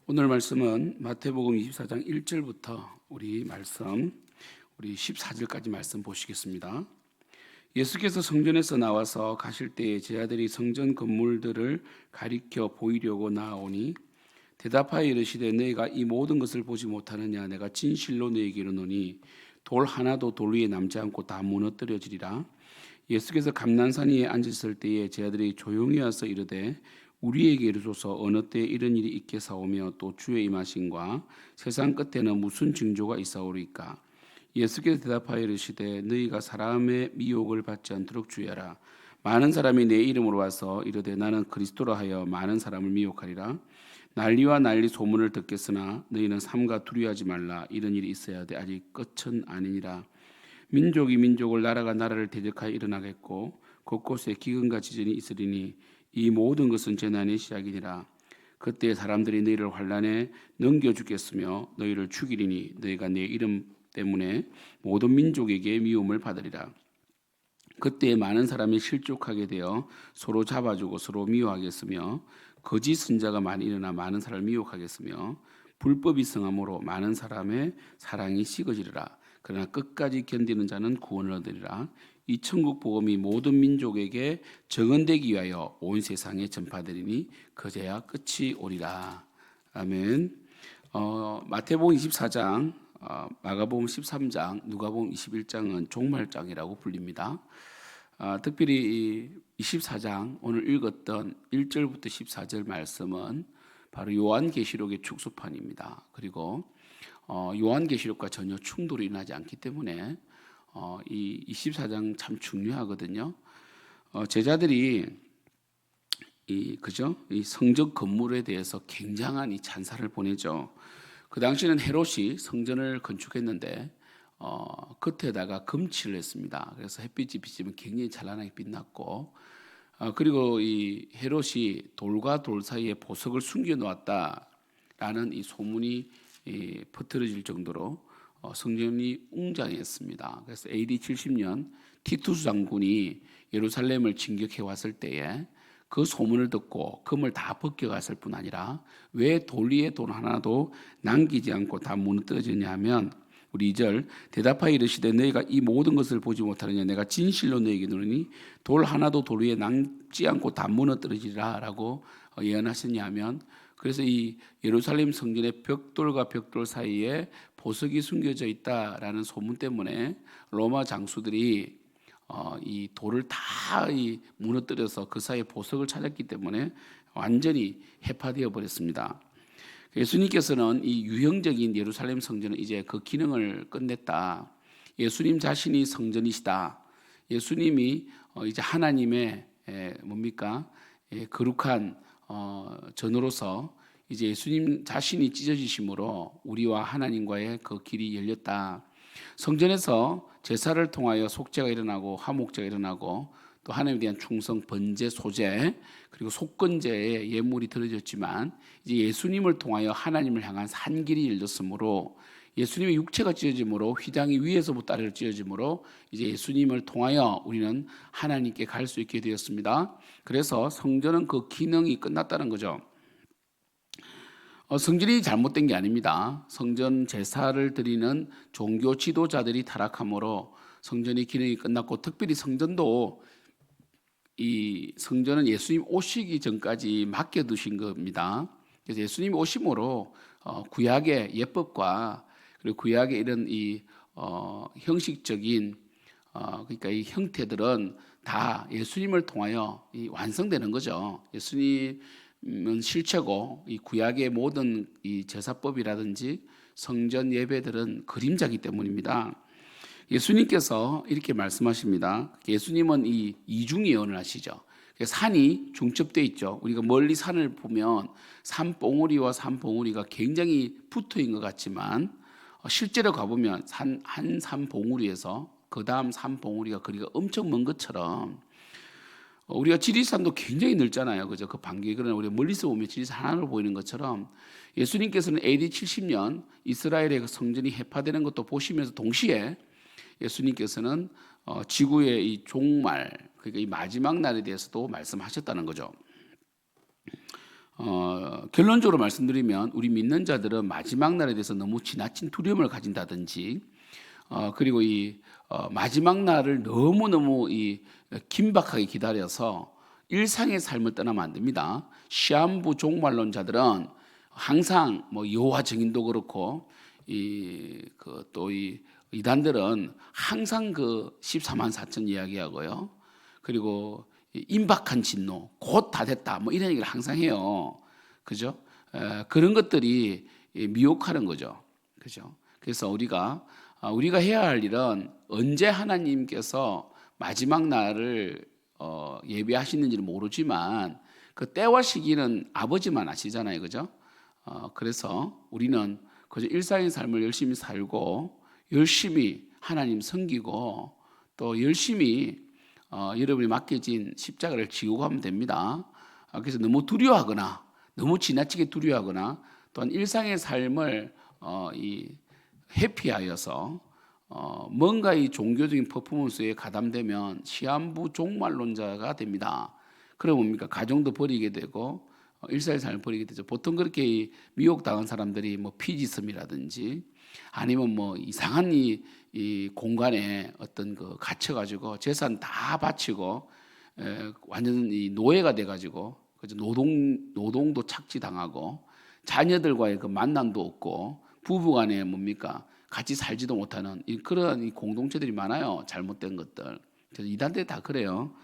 오늘 말씀은 마태복음 24장 1절부터 우리 14절까지 말씀 보시겠습니다. 예수께서 성전에서 나와서 가실 때에 제자들이 성전 건물들을 가리켜 보이려고 나아오니 대답하여 이르시되 너희가 이 모든 것을 보지 못하느냐. 내가 진실로 너희에게 이르노니 돌 하나도 돌 위에 남지 않고 다 무너뜨려지리라. 예수께서 감난산 위에 앉으실 때에 제자들이 조용히 와서 이르되 우리에게 이르소서 어느 때에 이런 일이 있겠사오며 또 주의 임하심과 세상 끝에는 무슨 징조가 있사오리까. 예수께서 대답하여 이르시되 너희가 사람의 미혹을 받지 않도록 주의하라. 많은 사람이 내 이름으로 와서 이르되 나는 그리스도라 하여 많은 사람을 미혹하리라. 난리와 난리 소문을 듣겠으나 너희는 삼가 두려워하지 말라. 이런 일이 있어야 돼 아직 끝은 아니니라. 민족이 민족을 나라가 나라를 대적하여 일어나겠고 곳곳에 기근과 지진이 있으리니 이 모든 것은 재난의 시작이니라. 그때 사람들이 너희를 환난에 넘겨 주겠으며 너희를 죽이리니 너희가 내 이름 때문에 모든 민족에게 미움을 받으리라. 그때 많은 사람이 실족하게 되어 서로 잡아주고 서로 미워하겠으며 거짓 선자가 많이 일어나 많은 사람을 미혹하겠으며 불법이 성함으로 많은 사람의 사랑이 식어지리라. 그러나 끝까지 견디는 자는 구원을 얻으리라. 이 천국 복음이 모든 민족에게 증언되기 위하여 온 세상에 전파되리니 그제야 끝이 오리라. 아멘. 마태복음 24장, 마가복음 13장, 누가복음 21장은 종말장이라고 불립니다. 특별히 이 24장 오늘 읽었던 1절부터 14절 말씀은 바로 요한계시록의 축소판입니다. 그리고 요한계시록과 전혀 충돌이 나지 않기 때문에 이 24장 참 중요하거든요. 제자들이 이 성전 건물에 대해서 굉장한 이 찬사를 보내죠. 그 당시에는 헤롯이 성전을 건축했는데 겉에다가 금칠을 했습니다. 그래서 햇빛이 비치면 굉장히 찬란하게 빛났고, 그리고 이 헤롯이 돌과 돌 사이에 보석을 숨겨 놓았다라는 이 소문이 퍼뜨려질 정도로 성전이 웅장했습니다. 그래서 AD 70년 티투스 장군이 예루살렘을 진격해 왔을 때에 그 소문을 듣고 금을 다 벗겨갔을 뿐 아니라 왜 돌 위에 돌 하나도 남기지 않고 다 무너뜨려졌냐 하면 우리 2절 대답하여 이르시되 너희가 이 모든 것을 보지 못하느냐. 내가 진실로 너희에게 이르노니 돌 하나도 돌 위에 남지 않고 다 무너뜨려지리라 라고 예언하셨냐 하면, 그래서 이 예루살렘 성전의 벽돌과 벽돌 사이에 보석이 숨겨져 있다라는 소문 때문에 로마 장수들이 이 돌을 다 무너뜨려서 그 사이에 보석을 찾았기 때문에 완전히 해파되어 버렸습니다. 예수님께서는 이 유형적인 예루살렘 성전은 이제 그 기능을 끝냈다. 예수님 자신이 성전이시다. 예수님이 이제 하나님의 거룩한 전으로서 이제 예수님 자신이 찢어지심으로 우리와 하나님과의 그 길이 열렸다. 성전에서 제사를 통하여 속죄가 일어나고 화목제가 일어나고 또 하나님에 대한 충성, 번제, 소제, 그리고 속건제의 예물이 드려졌지만 이제 예수님을 통하여 하나님을 향한 산 길이 열렸으므로 예수님의 육체가 찢어짐으로 휘장이 위에서부터 아래로 찢어짐으로 이제 예수님을 통하여 우리는 하나님께 갈 수 있게 되었습니다. 그래서 성전은 그 기능이 끝났다는 거죠. 성전이 잘못된 게 아닙니다. 성전 제사를 드리는 종교 지도자들이 타락함으로 성전의 기능이 끝났고, 특별히 성전도 이 성전은 예수님 오시기 전까지 맡겨두신 겁니다. 그래서 예수님 오심으로 구약의 예법과 그리고 구약의 이런 이 형식적인 그러니까 이 형태들은 다 예수님을 통하여 완성되는 거죠. 예수님은 실체고 이 구약의 모든 이 제사법이라든지 성전 예배들은 그림자기 때문입니다. 예수님께서 이렇게 말씀하십니다. 예수님은 이 이중 예언을 하시죠. 산이 중첩되어 있죠. 우리가 멀리 산을 보면 산봉우리와 산봉우리가 굉장히 붙어 있는 것 같지만 실제로 가보면 한 산봉우리에서 그 다음 산봉우리가 거리가 엄청 먼 것처럼 우리가 지리산도 굉장히 넓잖아요. 그죠? 그 반경이. 그러나 우리가 멀리서 보면 지리산 하나로 보이는 것처럼 예수님께서는 AD 70년 이스라엘의 그 성전이 해파되는 것도 보시면서 동시에 예수님께서는 지구의 이 종말, 그러니까 이 마지막 날에 대해서도 말씀하셨다는 거죠. 결론적으로 말씀드리면 우리 믿는 자들은 마지막 날에 대해서 너무 지나친 두려움을 가진다든지 그리고 이 마지막 날을 너무너무 이 긴박하게 기다려서 일상의 삶을 떠나면 안 됩니다. 시한부 종말론자들은 항상 뭐 여호와 증인도 그렇고 이 이단들은 항상 그 14만 4천 이야기하고요. 그리고 임박한 진노, 곧 다 됐다, 뭐 이런 얘기를 항상 해요. 그죠? 그런 것들이 미혹하는 거죠. 그죠? 그래서 우리가 해야 할 일은 언제 하나님께서 마지막 날을 예비하시는지는 모르지만 그 때와 시기는 아버지만 아시잖아요. 그죠? 그래서 우리는 그저 일상의 삶을 열심히 살고 열심히 하나님 섬기고 또 열심히 여러분이 맡겨진 십자가를 지고 가면 됩니다. 그래서 너무 두려워하거나 너무 지나치게 두려워하거나 또한 일상의 삶을 회피하여서 뭔가 이 종교적인 퍼포먼스에 가담되면 시한부 종말론자가 됩니다. 그럼 뭡니까? 가정도 버리게 되고 일상의 삶을 버리게 되죠. 보통 그렇게 미혹당한 사람들이 뭐 피지섬이라든지 아니면 뭐 이상한 이 공간에 어떤 그 갇혀가지고 재산 다 바치고 완전 이 노예가 돼가지고 그죠? 노동도 착취당하고 자녀들과의 그 만남도 없고 부부간에 뭡니까? 같이 살지도 못하는 그런 공동체들이 많아요. 잘못된 것들. 그래서 이단들 다 그래요.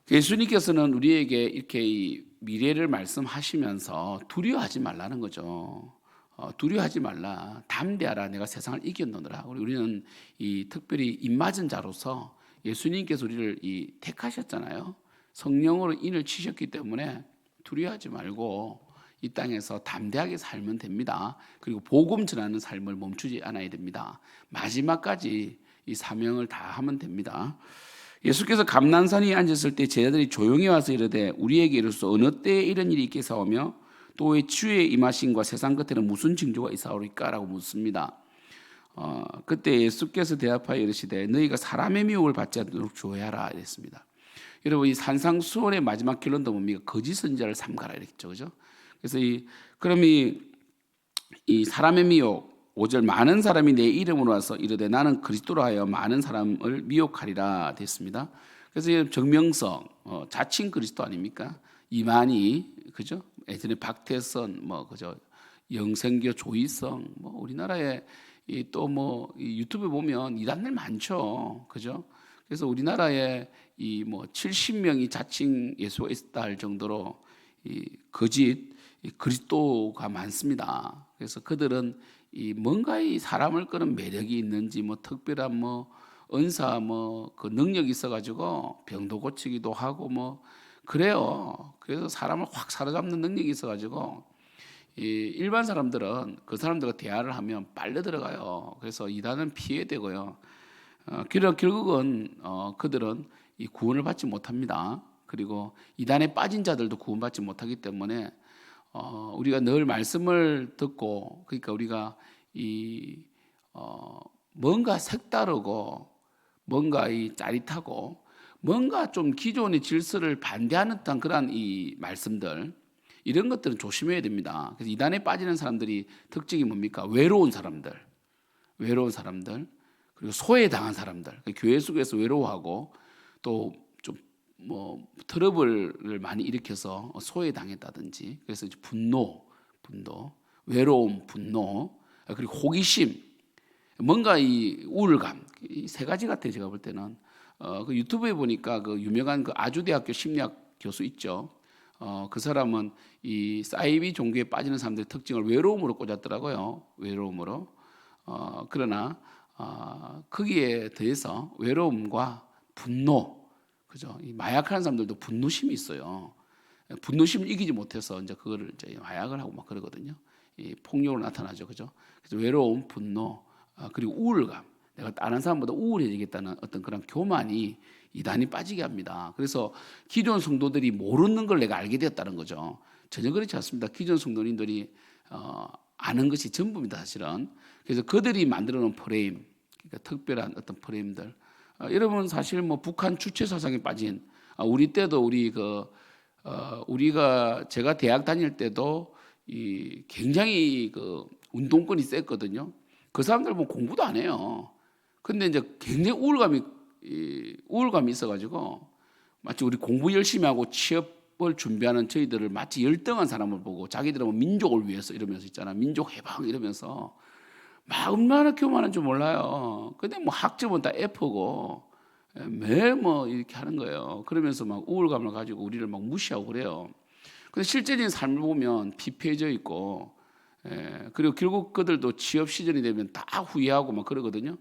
예수님께서는 우리에게 이렇게 이 미래를 말씀하시면서 두려워하지 말라는 거죠. 두려워하지 말라. 담대하라. 내가 세상을 이겼노라. 우리는 이 특별히 입맞은 자로서 예수님께서 우리를 택하셨잖아요. 성령으로 인을 치셨기 때문에 두려워하지 말고 이 땅에서 담대하게 살면 됩니다. 그리고 복음 전하는 삶을 멈추지 않아야 됩니다. 마지막까지 이 사명을 다하면 됩니다. 예수께서 감난산에 앉았을 때 제자들이 조용히 와서 이르되 우리에게 이르소서 어느 때에 이런 일이 있겠사오며 또 왜 주의 임하심과 세상 끝에는 무슨 징조가 있사오리까 라고 묻습니다. 그때 예수께서 대답하여 이르시되 너희가 사람의 미혹을 받지 않도록 조회하라 이랬습니다. 여러분 이 산상수훈의 마지막 결론도 뭡니까? 거짓 선지자를 삼가라 이랬죠. 그죠? 그래서 그럼 이 사람의 미혹 5절 많은 사람이 내 이름으로 와서 이르되 나는 그리스도로 하여 많은 사람을 미혹하리라 됐습니다. 그래서 정명성 자칭 그리스도 아닙니까? 이만희 그죠? 예전에 박태선 뭐 그죠? 영생교 조이성 뭐 우리나라에 또 뭐 유튜브에 보면 이단들 많죠. 그죠? 그래서 우리나라에 이 뭐 70명이 자칭 예수가 있다 할 정도로 이 거짓 그리스도가 많습니다. 그래서 그들은 뭔가 이 사람을 끄는 매력이 있는지 뭐 특별한 뭐 은사 뭐 그 능력이 있어가지고 병도 고치기도 하고 뭐 그래요. 그래서 사람을 확 사로잡는 능력이 있어가지고 일반 사람들은 그 사람들과 대화를 하면 빨려 들어가요. 그래서 이단은 피해야 되고요. 결국은 그들은 이 구원을 받지 못합니다. 그리고 이단에 빠진 자들도 구원받지 못하기 때문에 우리가 늘 말씀을 듣고 그러니까 우리가 뭔가 색다르고 뭔가 짜릿하고 뭔가 좀 기존의 질서를 반대하는 듯한 그런 이 말씀들 이런 것들은 조심해야 됩니다. 그래서 이단에 빠지는 사람들이 특징이 뭡니까? 외로운 사람들 그리고 소외당한 사람들 교회 속에서 외로워하고 또 좀 뭐 트러블을 많이 일으켜서 소외당했다든지 그래서 이제 분노, 외로움, 분노 그리고 호기심 뭔가 이 우울감 이 세 가지 같아요. 제가 볼 때는 그 유튜브에 보니까 그 유명한 그 아주대학교 심리학 교수 있죠. 그 사람은 이 사이비 종교에 빠지는 사람들의 특징을 외로움으로 꽂았더라고요. 외로움으로. 그러나 거기에 더해서 외로움과 분노, 그죠? 이 마약하는 사람들도 분노심이 있어요. 분노심을 이기지 못해서 이제 그거를 이제 마약을 하고 막 그러거든요. 이 폭력으로 나타나죠, 그죠? 그래서 외로움, 분노, 그리고 우울감. 내가 다른 사람보다 우울해지겠다는 어떤 그런 교만이 이단이 빠지게 합니다. 그래서 기존 성도들이 모르는 걸 내가 알게 되었다는 거죠. 전혀 그렇지 않습니다. 기존 성도님들이 아는 것이 전부입니다, 사실은. 그래서 그들이 만들어 놓은 프레임, 그러니까 특별한 어떤 프레임들. 여러분 사실 뭐 북한 주체 사상에 빠진 우리 때도 우리 그 제가 대학 다닐 때도 이 굉장히 그 운동권이 셌거든요. 그 사람들 뭐 공부도 안 해요. 근데 이제 굉장히 우울감이 있어가지고 마치 우리 공부 열심히 하고 취업을 준비하는 저희들을 마치 열등한 사람을 보고 자기들은 뭐 민족을 위해서 이러면서 있잖아. 민족 해방 이러면서 막 얼마나 교만한 줄 몰라요. 근데 뭐 학점은 다 F고 매일 뭐 이렇게 하는 거예요. 그러면서 막 우울감을 가지고 우리를 막 무시하고 그래요. 근데 실제적인 삶을 보면 피폐해져 있고, 그리고 결국 그들도 취업 시즌이 되면 다 후회하고 막 그러거든요.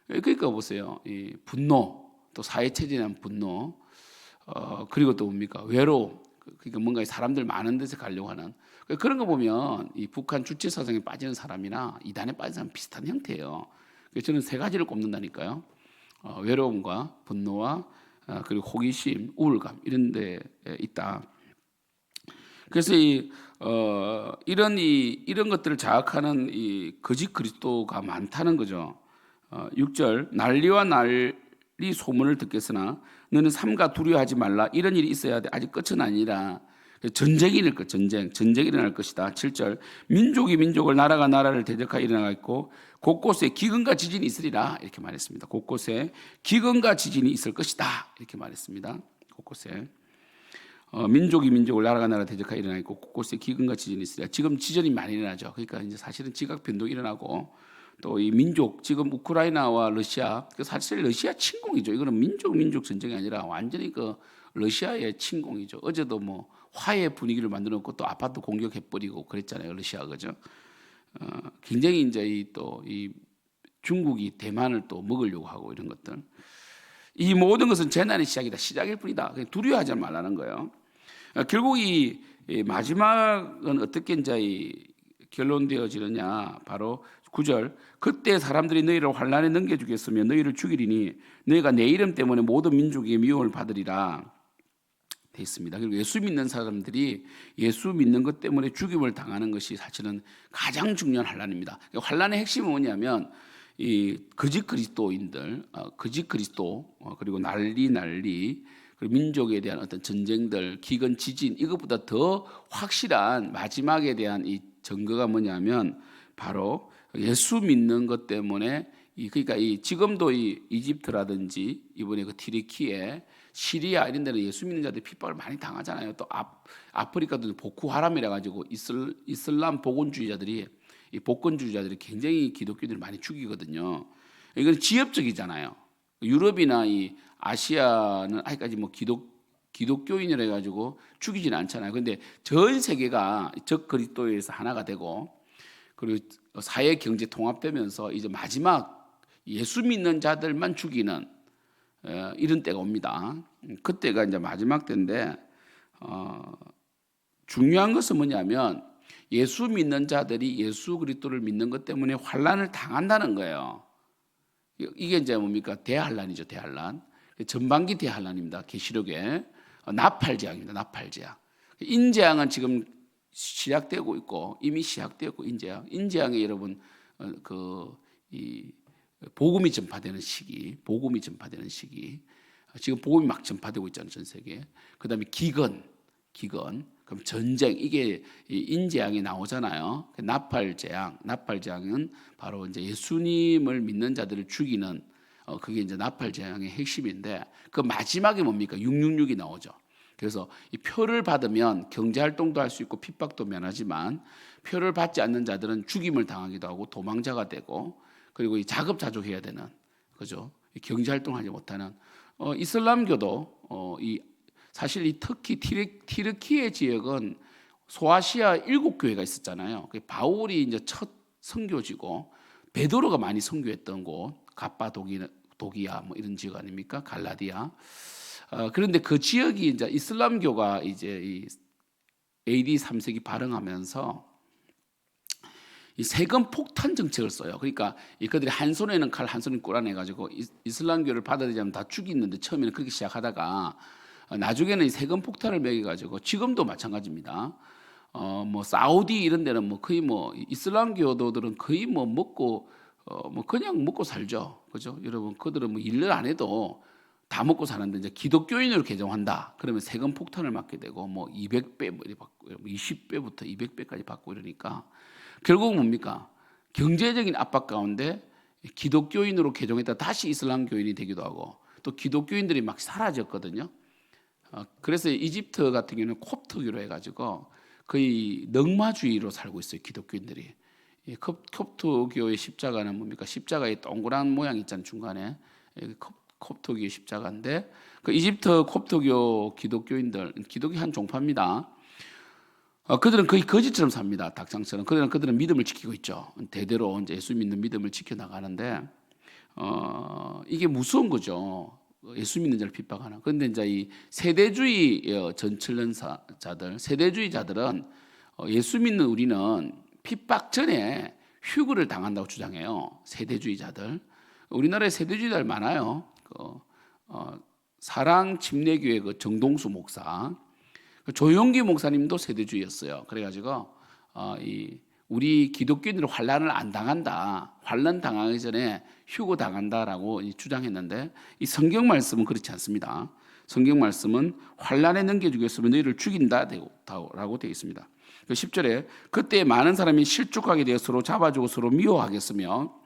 그러니까 보세요. 이 분노, 또 사회 체제에 대한 분노, 그리고 또 뭡니까? 외로움. 그러니까 뭔가 사람들 많은 데서 가려고 하는 그런 거 보면 이 북한 주체 사상에 빠지는 사람이나 이단에 빠진 사람 비슷한 형태예요. 그래서 저는 세 가지를 꼽는다니까요. 외로움과 분노와 그리고 호기심, 우울감 이런 데 있다. 그래서 이런 것들을 자학하는 이 거짓 그리스도가 많다는 거죠. 6절 난리와 난리 소문을 듣겠으나 너는 삼가 두려워하지 말라. 이런 일이 있어야 돼. 아직 끝은 아니라 전쟁이 일어날 것, 전쟁이 일어날 것이다. 7절 민족이 민족을 나라가 나라를 대적하여 일어나가 있고 곳곳에 기근과 지진이 있으리라 이렇게 말했습니다. 곳곳에 기근과 지진이 있을 것이다 이렇게 말했습니다. 곳곳에 민족이 민족을 나라가 나라 대적하여 일어나 있고 곳곳에 기근과 지진이 있으리라. 지금 지진이 많이 일어나죠. 그러니까 이제 사실은 지각 변동이 일어나고 또 이 민족 지금 우크라이나와 러시아 사실 러시아 침공이죠. 이거는 민족 전쟁이 아니라 완전히 그 러시아의 침공이죠. 어제도 뭐 화해 분위기를 만들어 놓고 또 아파트 공격해 버리고 그랬잖아요. 러시아 그죠? 굉장히 이제 이 중국이 대만을 또 먹으려고 하고 이런 것들. 이 모든 것은 재난의 시작이다. 시작일 뿐이다. 두려워하지 말라는 거예요. 결국 이 마지막은 어떻게 이제 결론되어지느냐. 바로 9절 그때 사람들이 너희를 환난에 넘겨주겠으며 너희를 죽이리니 너희가 내 이름 때문에 모든 민족의 미움을 받으리라 돼 있습니다. 그리고 예수 믿는 사람들이 예수 믿는 것 때문에 죽임을 당하는 것이 사실은 가장 중요한 환난입니다. 환난의 핵심은 뭐냐면 이 거짓 그리스도인들, 거짓 그리스도 그리고 난리 그리고 민족에 대한 어떤 전쟁들, 기근, 지진 이것보다 더 확실한 마지막에 대한 이 증거가 뭐냐면 바로 예수 믿는 것 때문에 그러니까 지금도 이집트라든지 이번에 그 튀르키예, 시리아 이런 데는 예수 믿는 자들이 핍박을 많이 당하잖아요. 또 아프리카도 보코하람이라 가지고 이슬람 복원주의자들이 이 복권주의자들이 굉장히 기독교인들을 많이 죽이거든요. 이건 지역적이잖아요. 유럽이나 이 아시아는 아직까지 뭐 기독교인이라 해가지고 죽이지는 않잖아요. 그런데 전 세계가 적 그리스도에서 하나가 되고 그리고 사회 경제 통합되면서 이제 마지막 예수 믿는 자들만 죽이는 이런 때가 옵니다. 그때가 이제 마지막 때인데 중요한 것은 뭐냐면 예수 믿는 자들이 예수 그리스도를 믿는 것 때문에 환난을 당한다는 거예요. 이게 이제 뭡니까? 대환란이죠, 대환란. 전반기 대환란입니다. 계시록에 나팔재앙입니다, 나팔재앙. 인재앙은 지금 시작되고 있고 이미 시작되었고 인재앙에 여러분 이 복음이 전파되는 시기, 지금 복음이 막 전파되고 있잖아요, 전 세계. 그다음에 기근, 그럼 전쟁 이게 인재앙이 나오잖아요. 나팔재앙은 바로 이제 예수님을 믿는 자들을 죽이는 그게 이제 나팔재앙의 핵심인데 그 마지막에 뭡니까? 666이 나오죠. 그래서 이 표를 받으면 경제활동도 할 수 있고 핍박도 면하지만 표를 받지 않는 자들은 죽임을 당하기도 하고 도망자가 되고 그리고 이 자급자족해야 되는 그죠? 경제활동하지 못하는 이슬람교도 사실 이 터키 튀르키예 지역은 소아시아 7교회가 있었잖아요. 바울이 이제 첫 선교지고 베드로가 많이 선교했던 곳 갑바도기야 뭐 이런 지역 아닙니까? 갈라디아. 그런데 그 지역이 이제 이슬람교가 이제 이 AD 3세기 발흥하면서 이 세금 폭탄 정책을 써요. 그러니까 그들이 한 손에는 칼, 한 손에 꼬라내 가지고 이슬람교를 받아들이자면 다 죽이는데 처음에는 그렇게 시작하다가 나중에는 이 세금 폭탄을 매겨 가지고 지금도 마찬가지입니다. 뭐 사우디 이런 데는 뭐 거의 뭐 이슬람교도들은 거의 뭐 먹고 뭐 그냥 먹고 살죠. 그죠? 여러분 그들은 뭐 일을 안 해도 다 먹고 사는데 이제 기독교인으로 개종한다. 그러면 세금 폭탄을 맞게 되고 뭐 200배 뭐 이렇게 받고 20배부터 200배까지 받고 이러니까 결국은 뭡니까? 경제적인 압박 가운데 기독교인으로 개종했다 다시 이슬람 교인이 되기도 하고 또 기독교인들이 막 사라졌거든요. 그래서 이집트 같은 경우는 콥트교로 해가지고 거의 넉마주의로 살고 있어요. 기독교인들이. 이 콥트교의 십자가는 뭡니까? 십자가의 동그란 모양 있잖아요. 중간에 콥트교의 십자가인데 그 이집트 콥트교 기독교인들, 기독교 한 종파입니다. 그들은 거의 거지처럼 삽니다. 닭장처럼. 그들은 믿음을 지키고 있죠. 대대로 이제 예수 믿는 믿음을 지켜 나가는데 이게 무서운 거죠. 예수 믿는 자를 핍박하는. 그런데 이제 이 세대주의 전철련자들, 세대주의자들은 예수 믿는 우리는 핍박 전에 휴거를 당한다고 주장해요. 세대주의자들. 우리나라에 세대주의자들 많아요. 사랑 침례교회 그 정동수 목사, 조용기 목사님도 세대주의였어요. 그래가지고 우리 기독교인들은 환란을 안 당한다. 환란 당하기 전에 휴거 당한다라고 주장했는데 이 성경 말씀은 그렇지 않습니다. 성경 말씀은 환란에 넘겨주기 위해서 너희를 죽인다라고 되어 있습니다. 10절에 그때 많은 사람이 실족하게 되어 서로 잡아주고 서로 미워하겠으며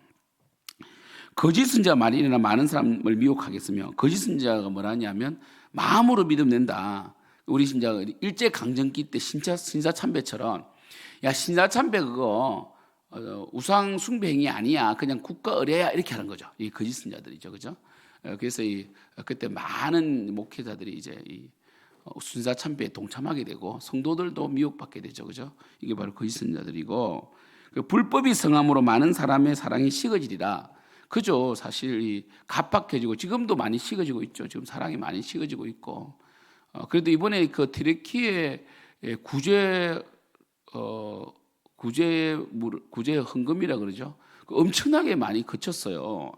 거짓 선지자 많이 일어나 많은 사람을 미혹하겠으며 거짓 선지자가 뭐라냐면 마음으로 믿으면 된다. 우리 신자가 일제 강점기 때 신사참배처럼 야 신사참배 그거 우상 숭배 행위 아니야. 그냥 국가 의례야 이렇게 하는 거죠. 이 거짓 선지자들이죠, 그죠? 그래서 그때 많은 목회자들이 이제 이 신사참배에 동참하게 되고 성도들도 미혹받게 되죠, 그죠? 이게 바로 거짓 선지자들이고 불법이 성함으로 많은 사람의 사랑이 식어지리라. 그죠? 사실 이 갑박해지고 지금도 많이 식어지고 있죠. 지금 사랑이 많이 식어지고 있고. 그래도 이번에 그 튀르키예 구제 헌금이라 그러죠. 엄청나게 많이 그쳤어요.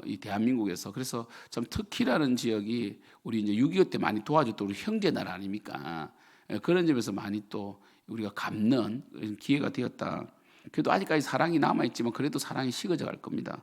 이 대한민국에서. 그래서 참 터키라는 지역이 우리 이제 6.25 때 많이 도와줬던 우리 형제 나라 아닙니까? 그런 점에서 많이 또 우리가 갚는 기회가 되었다. 그래도 아직까지 사랑이 남아있지만 그래도 사랑이 식어져 갈 겁니다.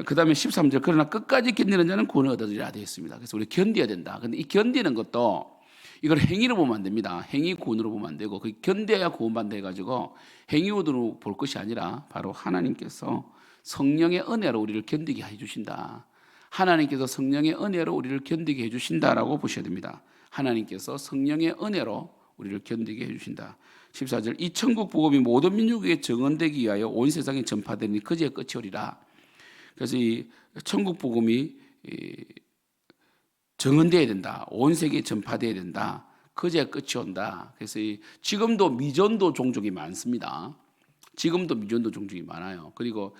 그 다음에 13절 그러나 끝까지 견디는 자는 구원을 얻으리라 되어 있습니다. 그래서 우리 견뎌야 된다. 근데 이 견디는 것도 이걸 행위로 보면 안 됩니다. 행위 구원으로 보면 안 되고 그 견뎌야 구원받는다 해가지고 행위로 볼 것이 아니라 바로 하나님께서 성령의 은혜로 우리를 견디게 해주신다. 하나님께서 성령의 은혜로 우리를 견디게 해주신다라고 보셔야 됩니다. 하나님께서 성령의 은혜로 우리를 견디게 해주신다. 14절 이 천국 복음이 모든 민족에게 증언되기 위하여 온 세상에 전파되니 그제야 끝이 오리라. 그래서 이 천국 복음이 증언되어야 된다. 온 세계에 전파되어야 된다. 그제야 끝이 온다. 그래서 지금도 미전도 종족이 많습니다. 지금도 미전도 종족이 많아요. 그리고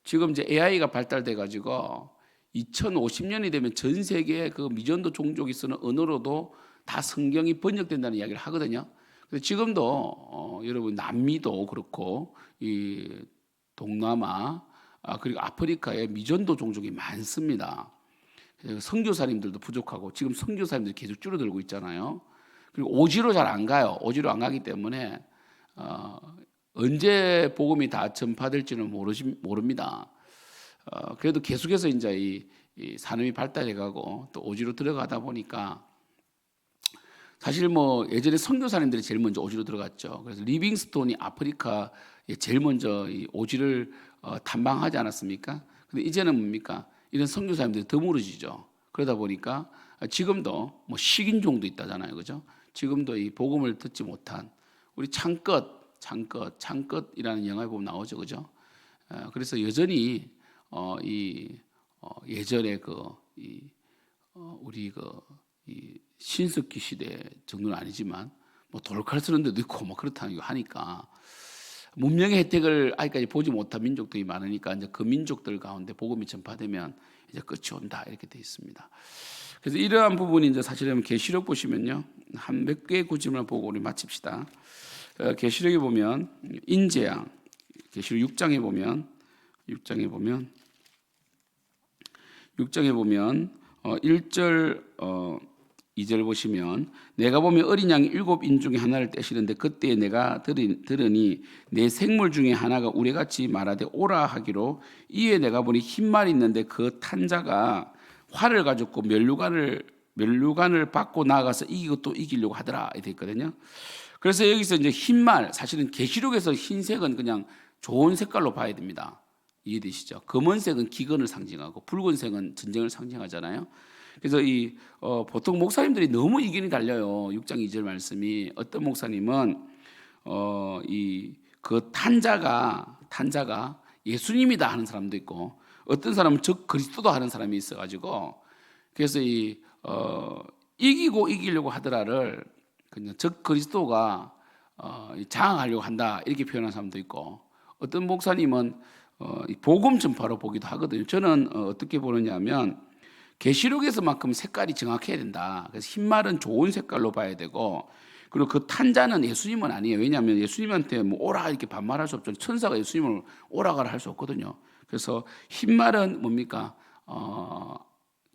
지금 이제 AI가 발달돼 가지고 2050년이 되면 전 세계 그 미전도 종족이 쓰는 언어로도 다 성경이 번역된다는 이야기를 하거든요. 근데 지금도 여러분 남미도 그렇고 이 동남아 그리고 아프리카에 미전도 종족이 많습니다. 선교사님들도 부족하고 지금 선교사님들이 계속 줄어들고 있잖아요. 그리고 오지로 잘 안 가요. 오지로 안 가기 때문에 언제 복음이 다 전파될지는 모릅니다. 그래도 계속해서 이제 이 산업이 발달해가고 또 오지로 들어가다 보니까 사실 뭐 예전에 선교사님들이 제일 먼저 오지로 들어갔죠. 그래서 리빙스톤이 아프리카에 제일 먼저 이 오지를 탐방하지 않았습니까? 근데 이제는 뭡니까? 이런 선교사님들이 드물어지죠. 그러다 보니까 지금도 뭐 식인종도 있다잖아요, 그죠? 지금도 이 복음을 듣지 못한 우리 창껏이라는 영화에 보면 나오죠, 그죠? 그래서 여전히 예전에 우리 이 신석기 시대 정도는 아니지만 뭐 돌칼 쓰는 데도 있고 뭐 그렇다는 거 하니까 문명의 혜택을 아직까지 보지 못한 민족들이 많으니까 이제 그 민족들 가운데 복음이 전파되면 이제 끝이 온다 이렇게 되어 있습니다. 그래서 이러한 부분이 이제 사실은 계시록 보시면요 한 몇 개의 구절만 보고 우리 마칩시다. 계시록에 보면 인재양 계시록 6장에 보면 1절 2절 보시면 내가 보면 어린 양이 7인 중에 하나를 떼시는데 그때 내가 들으니 내 생물 중에 하나가 우레같이 말하되 오라 하기로 이에 내가 보니 흰 말이 있는데 그 탄 자가 활을 가졌고 면류관을 받고 나아가서 이기고 또 이기려고 하더라 이렇게 있거든요. 그래서 여기서 이제 흰말, 사실은 계시록에서 흰색은 그냥 좋은 색깔로 봐야 됩니다. 이해되시죠? 검은색은 기근을 상징하고 붉은색은 전쟁을 상징하잖아요. 그래서 보통 목사님들이 너무 이견이 달려요. 6장 2절 말씀이 어떤 목사님은 그 탄자가 예수님이다 하는 사람도 있고 어떤 사람은 적 그리스도다 하는 사람이 있어가지고 그래서 이기고 이기려고 하더라를 그냥 적 그리스도가 장악하려고 한다 이렇게 표현하는 사람도 있고 어떤 목사님은 복음 전파로 보기도 하거든요. 저는 어떻게 보느냐면 계시록에서만큼 색깔이 정확해야 된다. 그래서 흰말은 좋은 색깔로 봐야 되고 그리고 그 탄자는 예수님은 아니에요. 왜냐하면 예수님한테 뭐 오라 이렇게 반말할 수 없죠. 천사가 예수님을 오라가라 할 수 없거든요. 그래서 흰말은 뭡니까?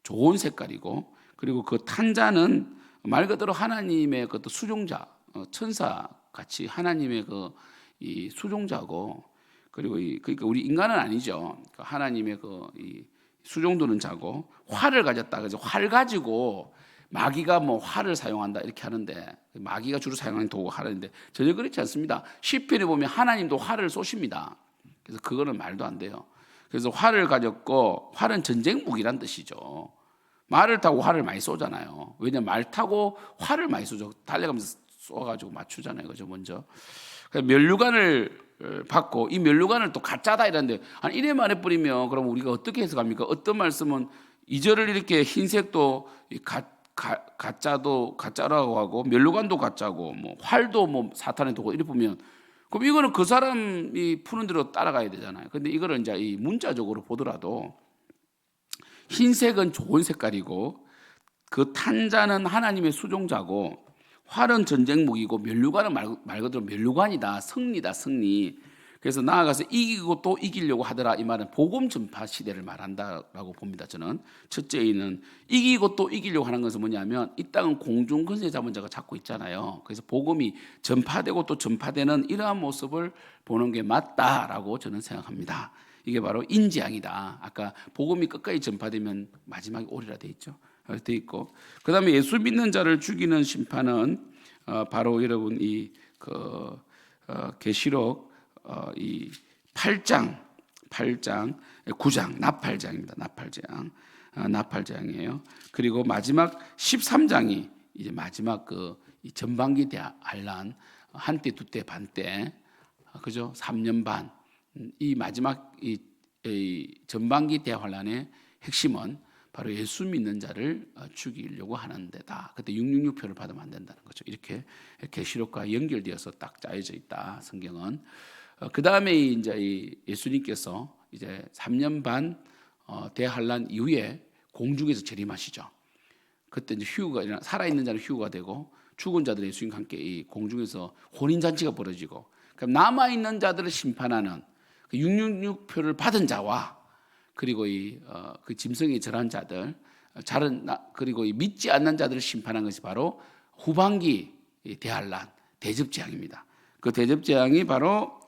좋은 색깔이고 그리고 그 탄자는 말 그대로 하나님의 그 수종자, 천사 같이 하나님의 이 수종자고 그리고 그러니까 우리 인간은 아니죠. 하나님의 이 수종도는 자고 활을 가졌다. 그래서 활 가지고 마귀가 뭐 활을 사용한다 이렇게 하는데 마귀가 주로 사용하는 도구 활인데 전혀 그렇지 않습니다. 시편에 보면 하나님도 활을 쏘십니다. 그래서 그거는 말도 안 돼요. 그래서 활을 가졌고 활은 전쟁 무기란 뜻이죠. 말을 타고 활을 많이 쏘잖아요. 왜냐면 말 타고 활을 많이 쏘죠. 달려가면서 쏘아가지고 맞추잖아요. 그죠 먼저. 면류관을 받고 이 면류관을 또 가짜다 이러는데 한 이래 만에 뿌리면 그럼 우리가 어떻게 해석합니까? 어떤 말씀은 2절을 이렇게 흰색도 가짜도 가짜라고 하고 면류관도 가짜고 뭐 활도 뭐 사탄의 도구 이렇게 보면 그럼 이거는 그 사람이 푸는 대로 따라가야 되잖아요. 근데 이거를 이제 이 문자적으로 보더라도 흰색은 좋은 색깔이고 그 탄자는 하나님의 수종자고 활은 전쟁 무기고 면류관은 말 그대로 면류관이다. 승리다. 승리. 그래서 나아가서 이기고 또 이기려고 하더라. 이 말은 복음 전파 시대를 말한다라고 봅니다. 저는 첫째는 이기고 또 이기려고 하는 것은 뭐냐면 이 땅은 공중 권세 잡은 자가 잡고 있잖아요. 그래서 복음이 전파되고 또 전파되는 이러한 모습을 보는 게 맞다라고 저는 생각합니다. 이게 바로 인지양이다. 아까 복음이 끝까지 전파되면 마지막에 오리라 돼 있죠. 돼 있고 그다음에 예수 믿는 자를 죽이는 심판은 바로 여러분 계시록 이 8장 9장 나팔장입니다. 나팔장이에요. 그리고 마지막 13장이 이제 마지막 이 전반기 대환란 한때 두때 반때 그죠? 3년 반 이 마지막 이 전반기 대환란의 핵심은 바로 예수 믿는 자를 죽이려고 하는 데다. 그때 666표를 받으면 안 된다는 거죠. 이렇게 계시록과 연결되어서 딱 짜여져 있다. 성경은. 그 다음에 이제 예수님께서 이제 3년 반 대환란 이후에 공중에서 재림하시죠. 그때 이제 휴거가 살아있는 자는 휴거가 되고 죽은 자들은 예수님과 함께 이 공중에서 혼인 잔치가 벌어지고 그럼 남아 있는 자들을 심판하는 그 666표를 받은 자와 그리고 그 짐승에 절한 자들, 그리고 이 믿지 않는 자들을 심판한 것이 바로 후반기 대환란 대접재앙입니다. 그 대접재앙이 바로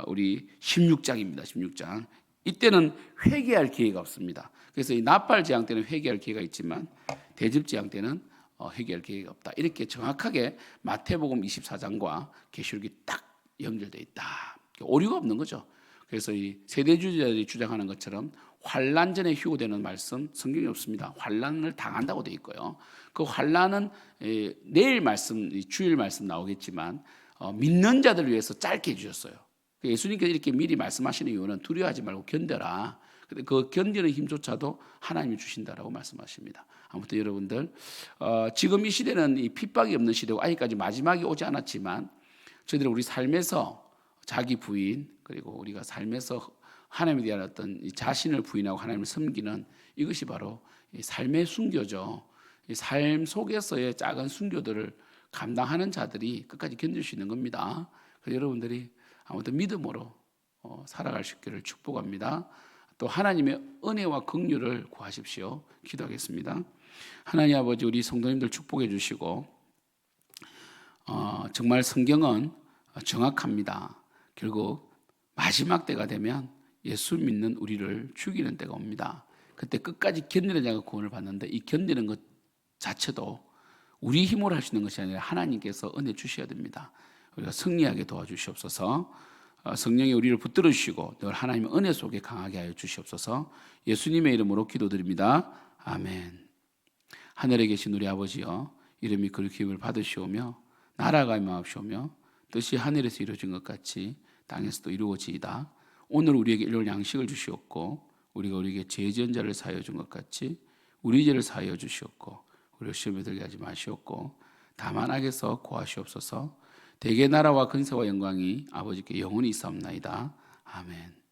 우리 16장입니다. 16장. 이때는 회개할 기회가 없습니다. 그래서 이 나팔재앙 때는 회개할 기회가 있지만 대접재앙 때는 회개할 기회가 없다. 이렇게 정확하게 마태복음 24장과 계시록이 딱 연결되어 있다. 오류가 없는 거죠. 그래서 이 세대주의자들이 주장하는 것처럼 환란 전에 휴거되는 말씀 성경이 없습니다. 환란을 당한다고 되어 있고요. 그 환란은 내일 말씀, 주일 말씀 나오겠지만 믿는 자들을 위해서 짧게 해주셨어요. 예수님께서 이렇게 미리 말씀하시는 이유는 두려워하지 말고 견뎌라. 근데 그 견디는 힘조차도 하나님이 주신다라고 말씀하십니다. 아무튼 여러분들 지금 이 시대는 이 핍박이 없는 시대고 아직까지 마지막이 오지 않았지만 저희들은 우리 삶에서 자기 부인 그리고 우리가 삶에서 하나님에 대한 어떤 자신을 부인하고 하나님을 섬기는 이것이 바로 삶의 순교죠. 이 삶 속에서의 작은 순교들을 감당하는 자들이 끝까지 견딜 수 있는 겁니다. 그래서 여러분들이 아무튼 믿음으로 살아갈 수 있기를 축복합니다. 또 하나님의 은혜와 긍휼을 구하십시오. 기도하겠습니다. 하나님 아버지 우리 성도님들 축복해 주시고 정말 성경은 정확합니다. 결국 마지막 때가 되면 예수 믿는 우리를 죽이는 때가 옵니다. 그때 끝까지 견디는 자가 구원을 받는데 이 견디는 것 자체도 우리 힘으로 할 수 있는 것이 아니라 하나님께서 은혜 주셔야 됩니다. 우리가 승리하게 도와주시옵소서. 성령이 우리를 붙들어 주시고 늘 하나님의 은혜 속에 강하게 하여 주시옵소서. 예수님의 이름으로 기도드립니다. 아멘. 하늘에 계신 우리 아버지여, 이름이 그렇게 힘을 받으시오며 나라가 임하옵시오며 뜻이 하늘에서 이루어진 것 같이 땅에서도 이루어지이다. 오늘 우리에게 일용할 양식을 주시옵고 우리가 우리에게 죄 지은 자를 사하여 준 것 같이 우리 죄를 사하여 주시옵고 우리를 시험에 들게 하지 마시옵고 다만 악에서 구하시옵소서. 대개 나라와 근세와 영광이 아버지께 영원히 있사옵나이다. 아멘.